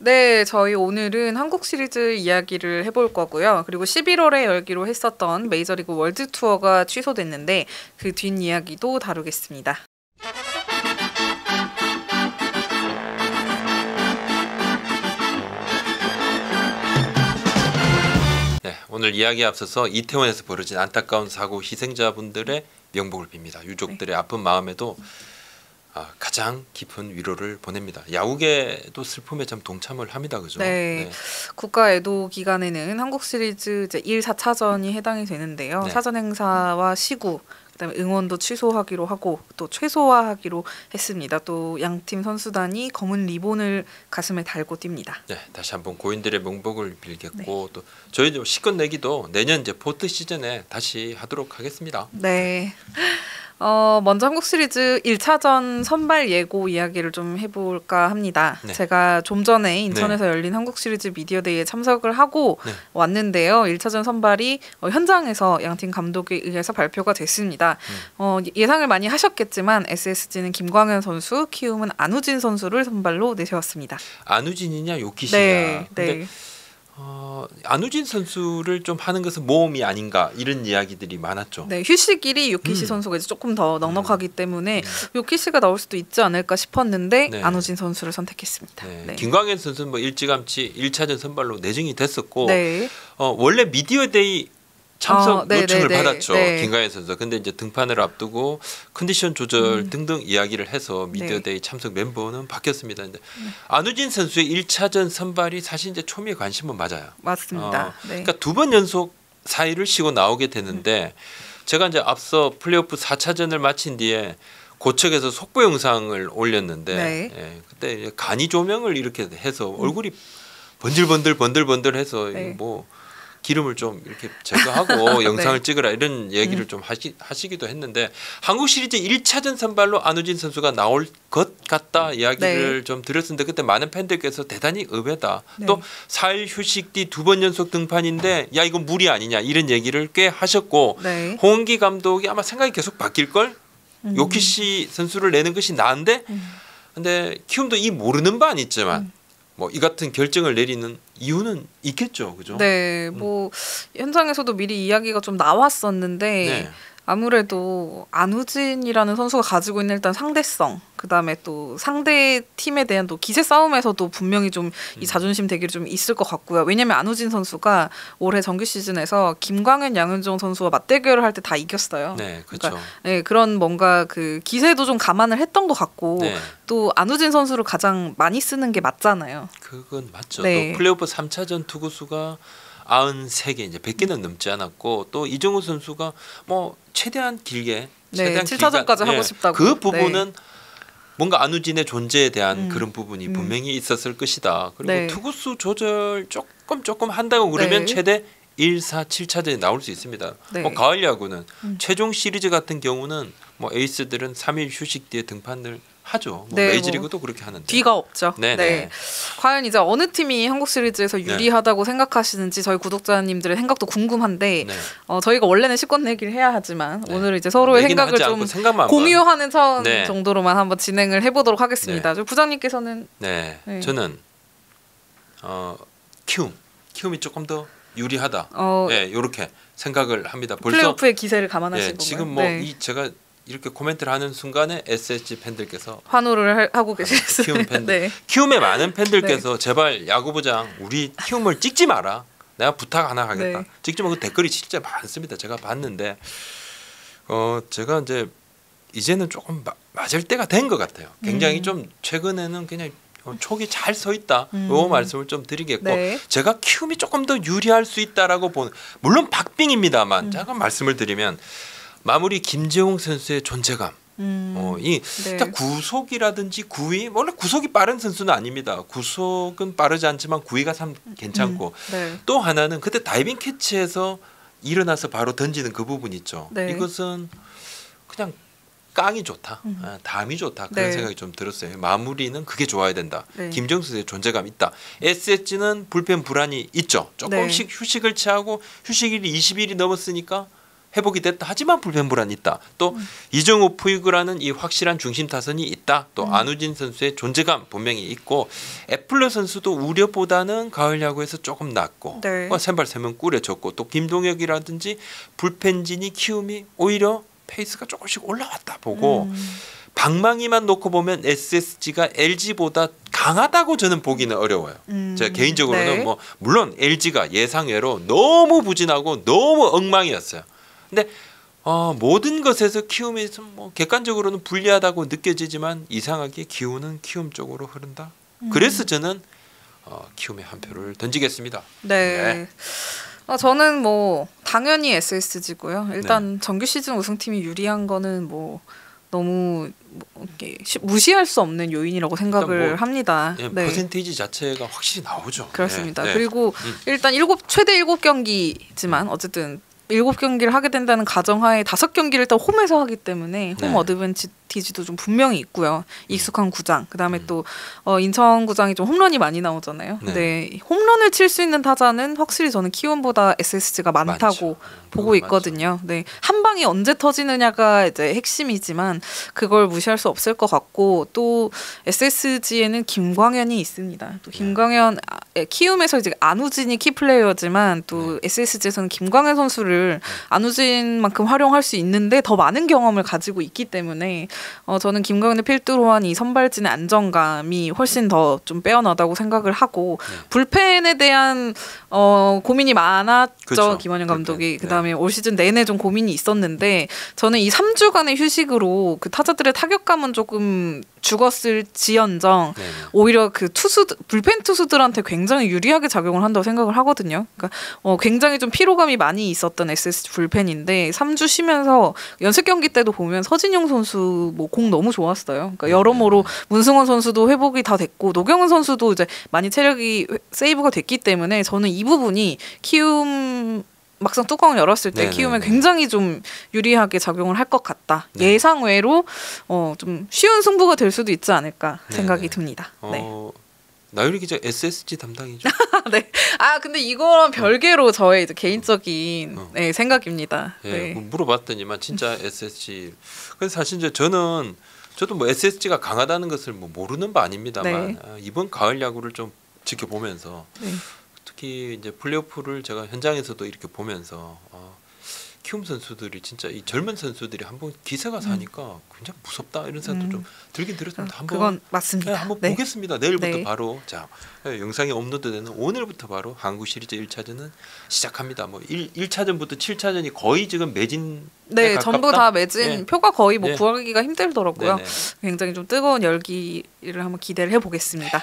네, 저희 오늘은 한국 시리즈 이야기를 해볼 거고요. 그리고 11월에 열기로 했었던 메이저리그 월드 투어가 취소됐는데 그 뒷이야기도 다루겠습니다. 네, 오늘 이야기에 앞서서 이태원에서 벌어진 안타까운 사고 희생자분들의 명복을 빕니다. 유족들의 아픈 마음에도 가장 깊은 위로를 보냅니다. 야구계도 슬픔에 참 동참을 합니다. 그죠? 네. 국가 애도 기간에는 한국 시리즈 이제 1, 4차전이 해당이 되는데요. 네. 사전 행사와 시구, 그다음에 응원도 취소하기로 하고 또 최소화하기로 했습니다. 또 양팀 선수단이 검은 리본을 가슴에 달고 뜁니다. 네, 다시 한번 고인들의 명복을 빌겠고 또 저희도 시권 내기도 내년 이제 포트 시즌에 다시 하도록 하겠습니다. 네. 먼저 한국 시리즈 1차전 선발 예고 이야기를 좀 해볼까 합니다. 네. 제가 좀 전에 인천에서 열린 한국 시리즈 미디어데이에 참석을 하고 왔는데요. 1차전 선발이 현장에서 양팀 감독에 의해서 발표가 됐습니다. 예상을 많이 하셨겠지만 SSG는 김광현 선수, 키움은 안우진 선수를 선발로 내세웠습니다. 안우진이냐 요키시냐. 네. 근데 안우진 선수를 좀 하는 것은 모험이 아닌가 이런 이야기들이 많았죠. 네, 휴식일이 요키시 선수가 이제 조금 더 넉넉하기 때문에 요키시가 나올 수도 있지 않을까 싶었는데 안우진 선수를 선택했습니다. 네. 네. 김광현 선수는 뭐 일찌감치 1차전 선발로 내정이 됐었고 네. 원래 미디어데이 참석 요청을 네. 받았죠. 네. 김광현 선수. 근데 이제 등판을 앞두고 컨디션 조절 등등 이야기를 해서 미디어데이 참석 멤버는 바뀌었습니다. 근데 안우진 선수의 1차전 선발이 사실 이제 초미의 관심은 맞아요. 맞습니다. 네. 그러니까 2번 연속 4위를 쉬고 나오게 되는데 제가 이제 앞서 플레이오프 4차전을 마친 뒤에 고척에서 속보 영상을 올렸는데 그때 간이 조명을 이렇게 해서 얼굴이 번들번들해서 뭐 기름을 좀 이렇게 제거하고 영상을 찍으라 이런 얘기를 좀 하시기도 했는데 한국 시리즈 1차전 선발로 안우진 선수가 나올 것 같다 이야기를 좀 드렸는데 그때 많은 팬들께서 대단히 의외다. 또 4일 휴식 뒤 2번 연속 등판인데 야 이거 무리 아니냐 이런 얘기를 꽤 하셨고 홍은기 감독이 아마 생각이 계속 바뀔걸? 요키시 선수를 내는 것이 나은데 근데 키움도 이 모르는 바는 있지만 뭐 이 같은 결정을 내리는 이유는 있겠죠, 그죠? 네, 뭐 현장에서도 미리 이야기가 좀 나왔었는데 아무래도 안우진이라는 선수가 가지고 있는 일단 상대성, 그다음에 또 상대 팀에 대한 또 기세 싸움에서도 분명히 좀 이 자존심 대결이 좀 있을 것 같고요. 왜냐하면 안우진 선수가 올해 정규 시즌에서 김광현, 양현종 선수와 맞대결을 할 때 다 이겼어요. 네, 그렇죠. 그러니까, 네, 그런 뭔가 그 기세도 좀 감안을 했던 것 같고 또 안우진 선수를 가장 많이 쓰는 게 맞잖아요. 그건 맞죠. 또 플레이오프 3차전 투구수가 93개 이제 100개는 넘지 않았고 또 이정우 선수가 뭐 최대한 길게 최대한 7차전까지 하고 싶다고. 그 부분은 뭔가 안우진의 존재에 대한 그런 부분이 분명히 있었을 것이다. 그리고 투구수 조절 조금 한다고 그러면 최대 1, 4, 7차전에 나올 수 있습니다. 뭐 가을 야구는 최종 시리즈 같은 경우는 뭐 에이스들은 3일 휴식 뒤에 등판을 하죠. 뭐 메이저리그도 그렇게 하는데 뒤가 없죠. 과연 이제 어느 팀이 한국 시리즈에서 유리하다고 생각하시는지 저희 구독자님들의 생각도 궁금한데 저희가 원래는 시권 내기를 해야 하지만 오늘은 이제 서로의 생각을 좀 공유하는 차원 정도로만 한번 진행을 해보도록 하겠습니다. 부장님께서는 저는 키움이 조금 더 유리하다. 이렇게 생각을 합니다. 벌써 플레이오프의 기세를 감안하신 건가요? 지금 뭐 제가 이렇게 코멘트를 하는 순간에 SSG 팬들께서 환호를 하고 계시겠어요. 키움 팬들, 키움의 많은 팬들께서 제발 야구부장 우리 키움을 찍지 마라. 내가 부탁 하나 하겠다. 찍지 마. 그 댓글이 진짜 많습니다. 제가 봤는데 제가 이제는 조금 맞을 때가 된 것 같아요. 굉장히 좀 최근에는 그냥 촉이 잘 서 있다. 요 말씀을 좀 드리겠고 제가 키움이 조금 더 유리할 수 있다라고 보는 물론 박빙입니다만 제가 말씀을 드리면 마무리 김재홍 선수의 존재감. 구속이라든지 구위 원래 구속이 빠른 선수는 아닙니다. 구속은 빠르지 않지만 구위가 참 괜찮고 또 하나는 그때 다이빙 캐치에서 일어나서 바로 던지는 그 부분 있죠. 이것은 그냥 깡이 좋다. 담이 좋다. 그런 생각이 좀 들었어요. 마무리는 그게 좋아야 된다. 김재홍 선수의 존재감 있다. SSG는 불펜 불안이 있죠. 조금씩 휴식을 취하고 휴식일이 20일이 넘었으니까 회복이 됐다 하지만 불펜 불안이 있다. 또 이정우 푸이그라는 이 확실한 중심 타선이 있다. 또 안우진 선수의 존재감 분명히 있고 애플러 선수도 우려보다는 가을 야구에서 조금 낫고 네. 선발 3명 꾸려줬고 또 김동혁이라든지 불펜진이 키움이 오히려 페이스가 조금씩 올라왔다 보고 방망이만 놓고 보면 SSG가 LG보다 강하다고 저는 보기는 어려워요. 제가 개인적으로는 네. 뭐 물론 LG가 예상외로 너무 부진하고 너무 엉망이었어요. 근데 모든 것에서 키움이 좀 뭐 객관적으로는 불리하다고 느껴지지만 이상하게 기운은 키움 쪽으로 흐른다. 그래서 저는 키움에 한 표를 던지겠습니다. 네. 저는 뭐 당연히 SSG고요. 일단 정규 시즌 우승팀이 유리한 거는 뭐 너무 이렇게 무시할 수 없는 요인이라고 생각을 합니다. 예, 네. 퍼센테이지 자체가 확실히 나오죠. 그렇습니다. 네. 그리고 일단 최대 7경기지만 어쨌든 7경기를 하게 된다는 가정하에 5경기를 일단 홈에서 하기 때문에 홈 어드밴티지도 좀 분명히 있고요. 익숙한 구장. 그다음에 또 인천 구장이 좀 홈런이 많이 나오잖아요. 근데 홈런을 칠 수 있는 타자는 확실히 저는 키움보다 SSG가 많다고 보고 있거든요. 네. 한 방이 언제 터지느냐가 이제 핵심이지만 그걸 무시할 수 없을 것 같고 또 SSG에는 김광현이 있습니다. 또 김광현 키움에서 이제 안우진이 키플레이어지만 또 SSG에서는 김광현 선수를 안우진만큼 활용할 수 있는데 더 많은 경험을 가지고 있기 때문에 저는 김광현을 필두로 한 이 선발진의 안정감이 훨씬 더 좀 빼어나다고 생각을 하고 불펜에 대한 고민이 많았죠. 그렇죠. 김원현 감독이. 그다음에 올 시즌 내내 좀 고민이 있었는데 저는 이 3주간의 휴식으로 그 타자들의 타격감은 조금 죽었을지언정 오히려 그 불펜 투수들한테 굉장히 유리하게 작용을 한다고 생각을 하거든요. 그러니까 굉장히 좀 피로감이 많이 있었던 SSG 불펜인데 3주 쉬면서 연습 경기 때도 보면 서진용 선수 뭐 공 너무 좋았어요. 그러니까 여러모로 문승원 선수도 회복이 다 됐고 노경은 선수도 이제 많이 체력이 세이브가 됐기 때문에 저는 이 부분이 키움 막상 뚜껑을 열었을 때 키움에 굉장히 좀 유리하게 작용을 할 것 같다. 예상외로 좀 쉬운 승부가 될 수도 있지 않을까 생각이 듭니다. 나유리 기자 SSG 담당이죠? 네. 근데 이거랑 별개로 저의 이제 개인적인 생각입니다. 예, 물어봤더니만 진짜 SSG. 그래서 사실 이제 저도 뭐 SSG가 강하다는 것을 뭐 모르는 바 아닙니다만 이번 가을 야구를 좀 지켜보면서 특히 이제 플레이오프를 제가 현장에서도 이렇게 보면서 키움 선수들이 진짜 이 젊은 선수들이 한번 기세가 사니까 굉장히 무섭다 이런 생각도 좀 들긴 들었습니다. 한번 그건 맞습니다. 한번 보겠습니다. 내일부터 바로 영상이 업로드되는 오늘부터 바로 한국 시리즈 1차전은 시작합니다. 뭐 1차전부터 7차전이 거의 지금 매진 가깝다? 전부 다 매진 표가 거의 뭐 구하기가 힘들더라고요. 굉장히 좀 뜨거운 열기를 한번 기대를 해보겠습니다.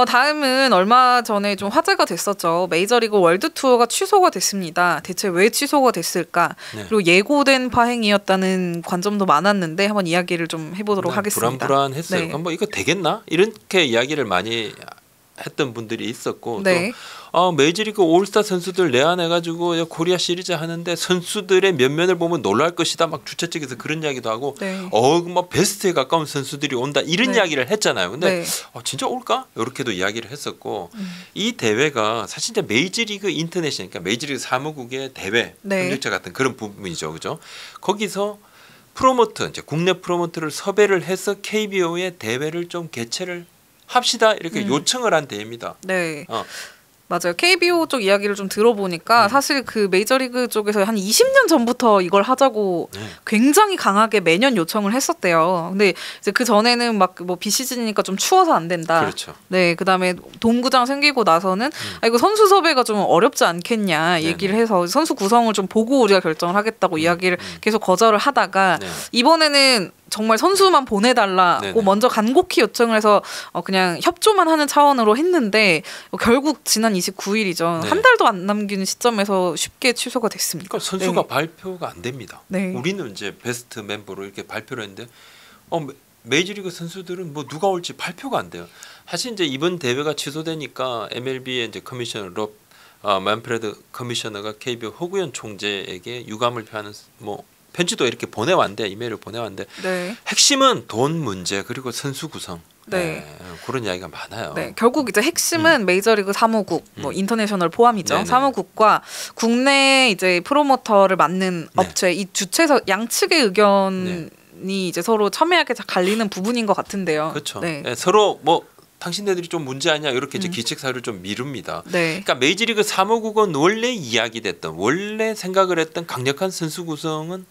다음은 얼마 전에 좀 화제가 됐었죠. 메이저리그 월드투어가 취소가 됐습니다. 대체 왜 취소가 됐을까? 그리고 예고된 파행이었다는 관점도 많았는데 한번 이야기를 좀 해보도록 하겠습니다. 불안했어요. 뭐 이거 되겠나? 이렇게 이야기를 많이 했던 분들이 있었고 또 메이저리그 올스타 선수들 내한해가지고 코리아 시리즈 하는데 선수들의 면면을 보면 놀랄 것이다. 막 주최 측에서 그런 이야기도 하고 뭐 베스트에 가까운 선수들이 온다 이런 이야기를 했잖아요. 근데 진짜 올까? 이렇게도 이야기를 했었고 이 대회가 사실 이제 메이저리그 인터내셔널 그러니까 메이저리그 사무국의 대회 협력자 같은 그런 부분이죠, 그죠? 거기서 프로모터 이제 국내 프로모터를 섭외를 해서 KBO의 대회를 좀 개최를 합시다 이렇게 요청을 한 대회입니다. 맞아요. KBO 쪽 이야기를 좀 들어보니까 사실 그 메이저리그 쪽에서 한 20년 전부터 이걸 하자고 굉장히 강하게 매년 요청을 했었대요. 근데 이제 그 전에는 막 뭐 비시즌이니까 좀 추워서 안 된다. 그렇죠. 그다음에 동구장 생기고 나서는 이거 선수 섭외가 좀 어렵지 않겠냐 얘기를 해서 선수 구성을 좀 보고 우리가 결정을 하겠다고 이야기를 계속 거절을 하다가 이번에는 정말 선수만 보내달라고 먼저 간곡히 요청을 해서 그냥 협조만 하는 차원으로 했는데 결국 지난 29일이죠. 한 달도 안 남긴 시점에서 쉽게 취소가 됐습니다. 그러니까 선수가 발표가 안 됩니다. 우리는 이제 베스트 멤버로 이렇게 발표를 했는데 메이저리그 선수들은 뭐 누가 올지 발표가 안 돼요. 사실 이제 이번 대회가 취소되니까 MLB의 이제 커미셔너 롭 만프레드 커미셔너가 KBO 허구현 총재에게 유감을 표하는 뭐 편지도 이렇게 보내왔는데 이메일을 보내왔는데 핵심은 돈 문제 그리고 선수 구성 네. 그런 이야기가 많아요. 네, 결국 이제 핵심은 메이저리그 사무국, 뭐 인터내셔널 포함이죠. 네네. 사무국과 국내 이제 프로모터를 맡는 업체 이 주체에서 양측의 의견이 이제 서로 첨예하게 갈리는 부분인 것 같은데요. 그렇죠. 네. 서로 뭐 당신네들이 좀 문제 아니야 이렇게 이제 기책 사유를 좀 미룹니다. 네. 그러니까 메이저리그 사무국은 원래 이야기됐던 원래 생각을 했던 강력한 선수 구성은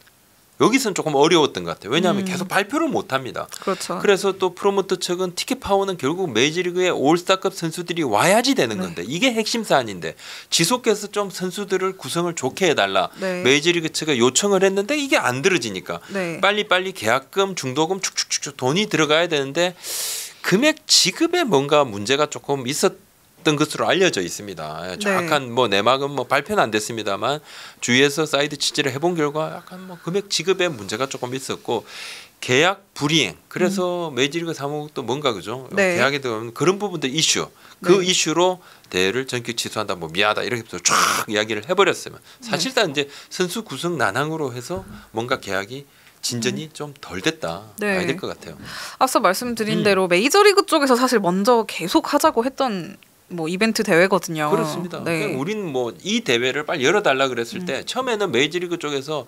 여기서는 조금 어려웠던 것 같아요. 왜냐하면 계속 발표를 못합니다. 그렇죠. 그래서 또 프로모터 측은 티켓 파워는 결국 메이저리그의 올스타급 선수들이 와야지 되는 건데 이게 핵심 사안인데 지속해서 좀 선수들을 구성을 좋게 해달라. 메이저리그 측에 요청을 했는데 이게 안 들어지니까 빨리빨리 계약금, 중도금 축축축 돈이 들어가야 되는데 금액 지급에 뭔가 문제가 조금 있었던 것으로 알려져 있습니다. 정확한 뭐 내막은 뭐 발표는 안 됐습니다만 주위에서 사이드 취재를 해본 결과 약간 뭐 금액 지급에 문제가 조금 있었고 계약 불이행. 그래서 메이저리그 사무국도 뭔가 그죠? 계약에 들어가면 그런 부분도 이슈. 그 이슈로 대회를 전격 취소한다. 뭐 미안하다 이렇게 쫙 이야기를 해버렸으면 사실상 이제 선수 구성 난항으로 해서 뭔가 계약이 진전이 좀 덜 됐다. 봐야 될 것 같아요. 앞서 말씀드린 대로 메이저리그 쪽에서 사실 먼저 계속 하자고 했던 뭐 이벤트 대회거든요. 그렇습니다. 우리는 뭐 이 대회를 빨리 열어달라 그랬을 때 처음에는 메이저리그 쪽에서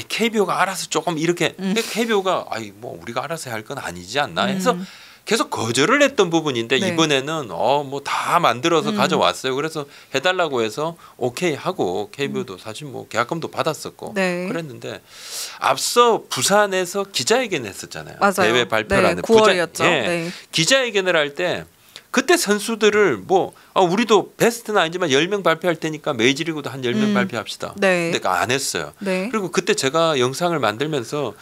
KBO가 알아서 조금 이렇게 KBO가 뭐 우리가 알아서 할 건 아니지 않나 해서 계속 거절을 했던 부분인데 이번에는 뭐 다 만들어서 가져왔어요. 그래서 해달라고 해서 오케이 하고 KBO도 사실 뭐 계약금도 받았었고 그랬는데 앞서 부산에서 기자회견을 했었잖아요. 맞아요. 대회 발표라는 9월이었죠. 기자회견을 할 때 그때 선수들을 뭐 우리도 베스트는 아니지만 10명 발표할 테니까 메이저리그도 한 10명 발표합시다. 근데 안 했어요. 그리고 그때 제가 영상을 만들면서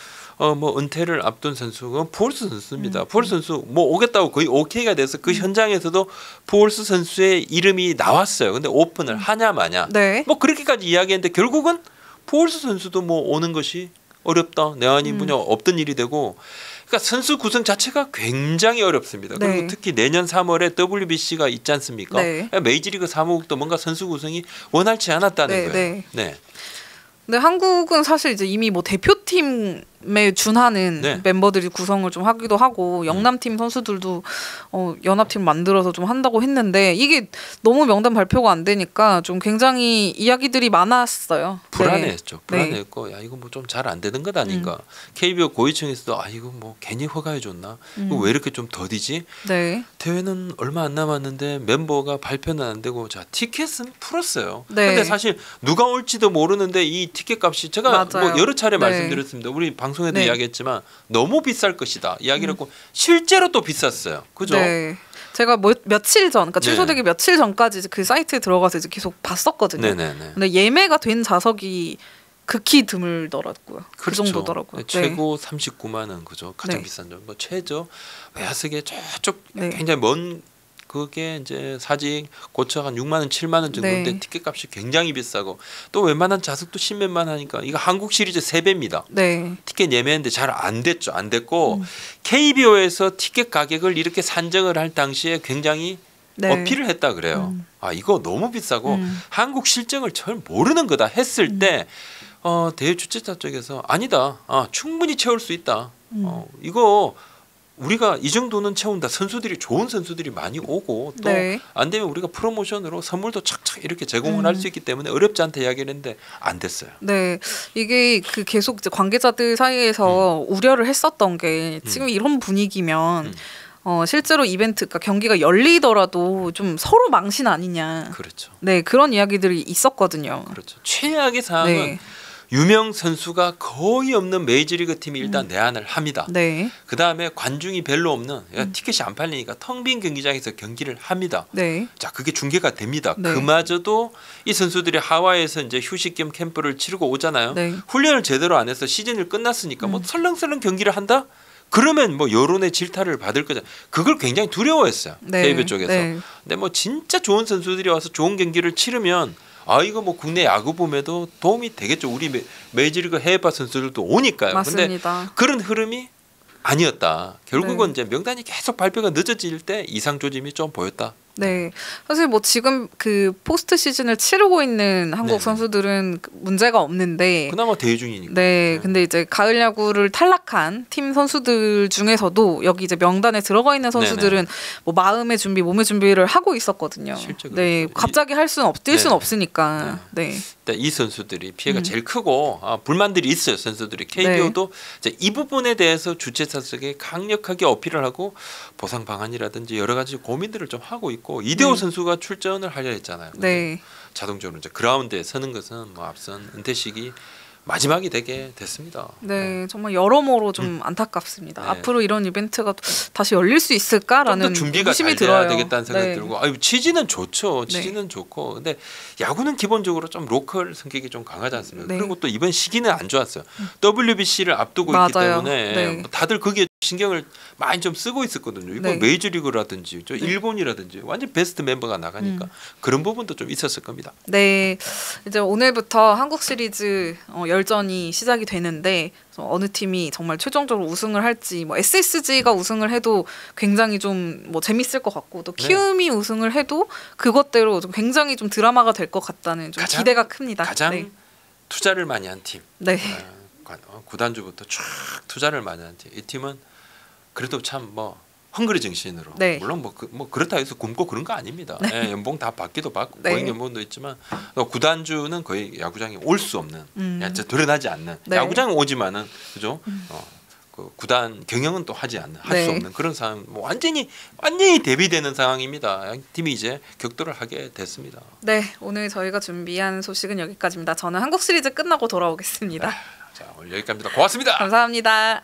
뭐 은퇴를 앞둔 선수가 푸올스 선수입니다. 푸올스 선수 뭐 오겠다고 거의 오케이가 돼서 그 현장에서도 푸올스 선수의 이름이 나왔어요. 근데 오픈을 하냐 마냐. 뭐 그렇게까지 이야기했는데 결국은 푸올스 선수도 뭐 오는 것이 어렵다. 내한이 뭐냐 없던 일이 되고 그러니까 선수 구성 자체가 굉장히 어렵습니다. 그리고 특히 내년 3월에 WBC가 있지 않습니까? 메이저리그 사무국도 뭔가 선수 구성이 원활치 않았다는 거예요. 근데 한국은 사실 이제 이미 뭐 대표팀에 준하는 멤버들이 구성을 좀 하기도 하고 영남팀 선수들도 연합팀 만들어서 좀 한다고 했는데 이게 너무 명단 발표가 안 되니까 좀 굉장히 이야기들이 많았어요. 불안했죠. 불안했고 야 이거 뭐 좀 잘 안 되는 것 아닌가. KBO 고위층에서도 이거 뭐 괜히 허가해 줬나. 이거 왜 이렇게 좀 더디지. 대회는 얼마 안 남았는데 멤버가 발표는 안 되고 자 티켓은 풀었어요. 근데 사실 누가 올지도 모르는데 이 티켓 값이 제가 뭐 여러 차례 말씀드렸습니다. 우리 방송에도 이야기했지만 너무 비쌀 것이다 이야기를 했고 실제로 또 비쌌어요. 그죠? 제가 며칠 전, 그러니까 취소되기 며칠 전까지 그 사이트에 들어가서 이제 계속 봤었거든요. 근데 예매가 된 좌석이 극히 드물더라고요. 그 정도더라고요. 최고 39만 원 그죠? 가장 비싼 점. 뭐 최저 외야석에 저쪽 굉장히 먼 그게 이제 사직 고쳐 한 6만 원, 7만 원 정도인데 티켓 값이 굉장히 비싸고 또 웬만한 좌석도 10몇만 하니까 이거 한국 시리즈 3배입니다. 티켓 예매했는데 잘 안 됐죠. 안 됐고 KBO에서 티켓 가격을 이렇게 산정을 할 당시에 굉장히 어필을 했다 그래요. 이거 너무 비싸고 한국 실정을 잘 모르는 거다 했을 때 대회 주최자 쪽에서 아니다. 충분히 채울 수 있다. 이거 우리가 이 정도는 채운다. 선수들이 좋은 선수들이 많이 오고 또 안 되면 우리가 프로모션으로 선물도 착착 이렇게 제공을 할 수 있기 때문에 어렵지 않다 이야기를 했는데 안 됐어요. 이게 그 계속 이제 관계자들 사이에서 우려를 했었던 게 지금 이런 분위기면 실제로 이벤트, 그러니까 경기가 열리더라도 좀 서로 망신 아니냐. 그렇죠. 그런 이야기들이 있었거든요. 그렇죠. 최악의 상황은 유명 선수가 거의 없는 메이저리그 팀이 일단 내한을 합니다. 그 다음에 관중이 별로 없는 티켓이 안 팔리니까 텅 빈 경기장에서 경기를 합니다. 자, 그게 중계가 됩니다. 그마저도 이 선수들이 하와이에서 이제 휴식 겸 캠프를 치르고 오잖아요. 훈련을 제대로 안 해서 시즌을 끝났으니까 뭐 설렁설렁 경기를 한다? 그러면 뭐 여론의 질타를 받을 거잖아요. 그걸 굉장히 두려워했어요. KBO 쪽에서. 근데 뭐 진짜 좋은 선수들이 와서 좋은 경기를 치르면 이거 뭐 국내 야구 봄에도 도움이 되겠죠. 우리 메이저리그 해외파 선수들도 오니까요. 맞습니다. 근데 그런 흐름이 아니었다. 결국은 이제 명단이 계속 발표가 늦어질 때 이상 조짐이 좀 보였다. 네, 사실 뭐 지금 그 포스트 시즌을 치르고 있는 한국 네네. 선수들은 문제가 없는데 그나마 대회 중이니까. 네, 근데 이제 가을 야구를 탈락한 팀 선수들 중에서도 여기 이제 명단에 들어가 있는 선수들은 뭐 마음의 준비, 몸의 준비를 하고 있었거든요. 실제 네, 그렇죠. 갑자기 뛸 수는 없으니까. 네. 이 선수들이 피해가 제일 크고 불만들이 있어요. 선수들이 KBO도 이제 이 부분에 대해서 주최 차측에 강력하게 어필을 하고 보상 방안이라든지 여러 가지 고민들을 좀 하고 있고 이대호 선수가 출전을 하려 했잖아요. 네. 자동적으로 이제 그라운드에 서는 것은 뭐 앞선 은퇴식이 마지막이 되게 됐습니다. 네, 정말 여러모로 좀 안타깝습니다. 네. 앞으로 이런 이벤트가 다시 열릴 수 있을까라는 준비가 의심이 잘 돼야 들어요. 되겠다는 생각이 네. 들고, 취지는 좋죠. 취지는 좋고, 근데 야구는 기본적으로 좀 로컬 성격이 좀 강하지 않습니까? 네. 그리고 또 이번 시기는 안 좋았어요. WBC를 앞두고 있기 맞아요. 때문에 네. 뭐 다들 거기에 신경을 많이 좀 쓰고 있었거든요. 이번 네. 메이저리그라든지 일본이라든지 완전 베스트 멤버가 나가니까 그런 부분도 좀 있었을 겁니다. 네, 이제 오늘부터 한국 시리즈 열전이 시작이 되는데 어느 팀이 정말 최종적으로 우승을 할지, 뭐 SSG가 우승을 해도 굉장히 좀 뭐 재밌을 것 같고 또 키움이 우승을 해도 그것대로 좀 굉장히 좀 드라마가 될 것 같다는 좀 기대가 큽니다. 가장 투자를 많이 한 팀. 네. 구단주부터 쭉 투자를 많이 한 팀. 이 팀은 그래도 참 뭐 헝그리 정신으로 물론 뭐 그렇다 해서 굶고 그런 거 아닙니다. 연봉 다 받기도 받고 고액 연봉도 있지만 구단주는 거의 야구장에 올 수 없는, 드러나지 않는 야구장에 오지만은 그죠? 그 구단 경영은 또 하지 않는 할 수 없는 그런 상황, 뭐 완전히 대비되는 상황입니다. 팀이 이제 격돌을 하게 됐습니다. 네, 오늘 저희가 준비한 소식은 여기까지입니다. 저는 한국 시리즈 끝나고 돌아오겠습니다. 자, 오늘 여기까지입니다. 고맙습니다. 감사합니다.